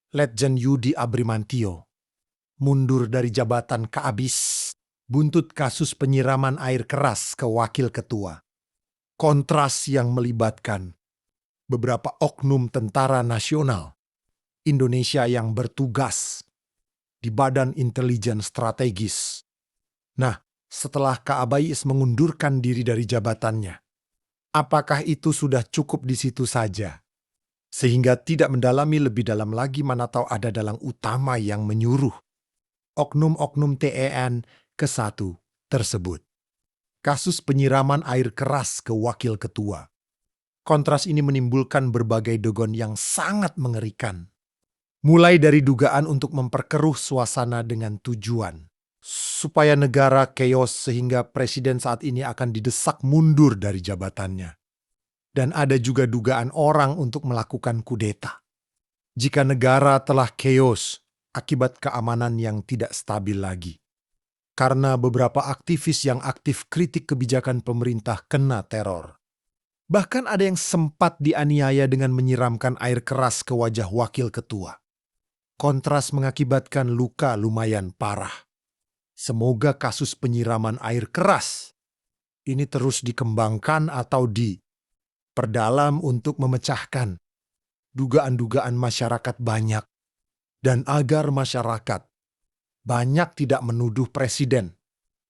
Letjen Yudi Abrimantio mundur dari jabatan Kabis buntut kasus penyiraman air keras ke wakil ketua. Kontras yang melibatkan beberapa oknum tentara nasional Indonesia yang bertugas di Badan Intelijen Strategis. Nah, setelah Ka'abais mengundurkan diri dari jabatannya, apakah itu sudah cukup di situ saja? Sehingga tidak mendalami lebih dalam lagi mana tahu ada dalang utama yang menyuruh oknum-oknum TEN ke-1 tersebut. Kasus penyiraman air keras ke wakil ketua. Kontras ini menimbulkan berbagai dogon yang sangat mengerikan. Mulai dari dugaan untuk memperkeruh suasana dengan tujuan supaya negara keos sehingga presiden saat ini akan didesak mundur dari jabatannya. Dan ada juga dugaan orang untuk melakukan kudeta. Jika negara telah keos akibat keamanan yang tidak stabil lagi. Karena beberapa aktivis yang aktif kritik kebijakan pemerintah kena teror. Bahkan ada yang sempat dianiaya dengan menyiramkan air keras ke wajah wakil ketua. Kontras mengakibatkan luka lumayan parah. Semoga kasus penyiraman air keras ini terus dikembangkan atau diperdalam untuk memecahkan dugaan-dugaan masyarakat banyak. Dan agar masyarakat banyak tidak menuduh presiden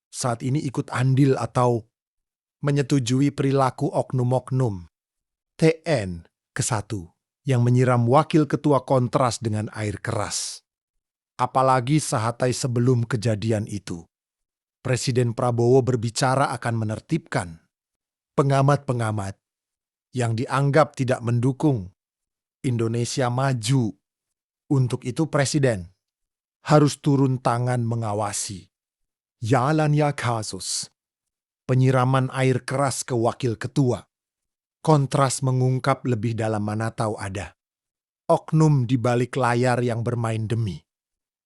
saat ini ikut andil atau menyetujui perilaku oknum-oknum TN ke-1 yang menyiram wakil ketua Kontras dengan air keras. Apalagi sehatai sebelum kejadian itu, Presiden Prabowo berbicara akan menertibkan pengamat-pengamat yang dianggap tidak mendukung Indonesia maju. Untuk itu Presiden harus turun tangan mengawasi jalannya kasus penyiraman air keras ke wakil ketua. Kontras mengungkap lebih dalam mana tahu ada oknum di balik layar yang bermain demi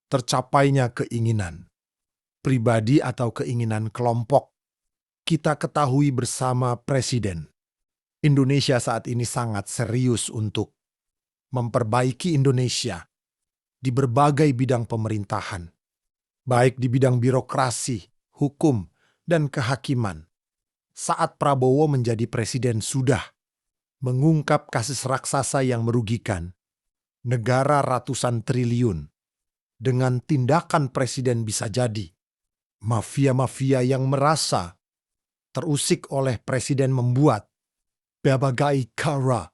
tercapainya keinginan pribadi atau keinginan kelompok. Kita ketahui bersama Presiden, Indonesia saat ini sangat serius untuk memperbaiki Indonesia di berbagai bidang pemerintahan, baik di bidang birokrasi, hukum, dan kehakiman. Saat Prabowo menjadi presiden sudah mengungkap kasus raksasa yang merugikan negara ratusan triliun. Dengan tindakan presiden bisa jadi mafia-mafia yang merasa terusik oleh presiden membuat berbagai cara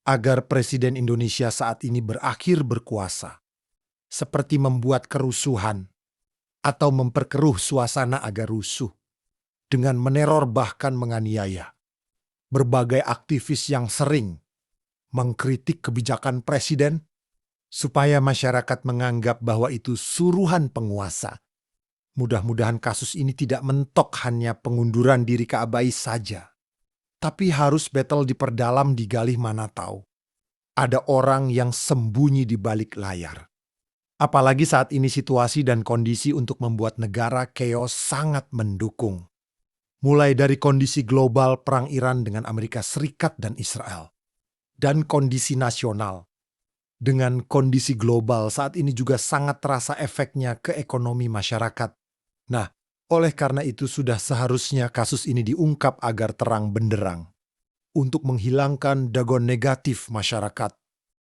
agar presiden Indonesia saat ini berakhir berkuasa. Seperti membuat kerusuhan atau memperkeruh suasana agar rusuh dengan meneror bahkan menganiaya berbagai aktivis yang sering mengkritik kebijakan presiden supaya masyarakat menganggap bahwa itu suruhan penguasa. Mudah-mudahan kasus ini tidak mentok hanya pengunduran diri Ka'abais saja, tapi harus battle diperdalam, digali mana tahu ada orang yang sembunyi di balik layar. Apalagi saat ini situasi dan kondisi untuk membuat negara keos sangat mendukung. Mulai dari kondisi global perang Iran dengan Amerika Serikat dan Israel. Dan kondisi nasional. Dengan kondisi global saat ini juga sangat terasa efeknya ke ekonomi masyarakat. Nah, oleh karena itu sudah seharusnya kasus ini diungkap agar terang benderang. Untuk menghilangkan dagon negatif masyarakat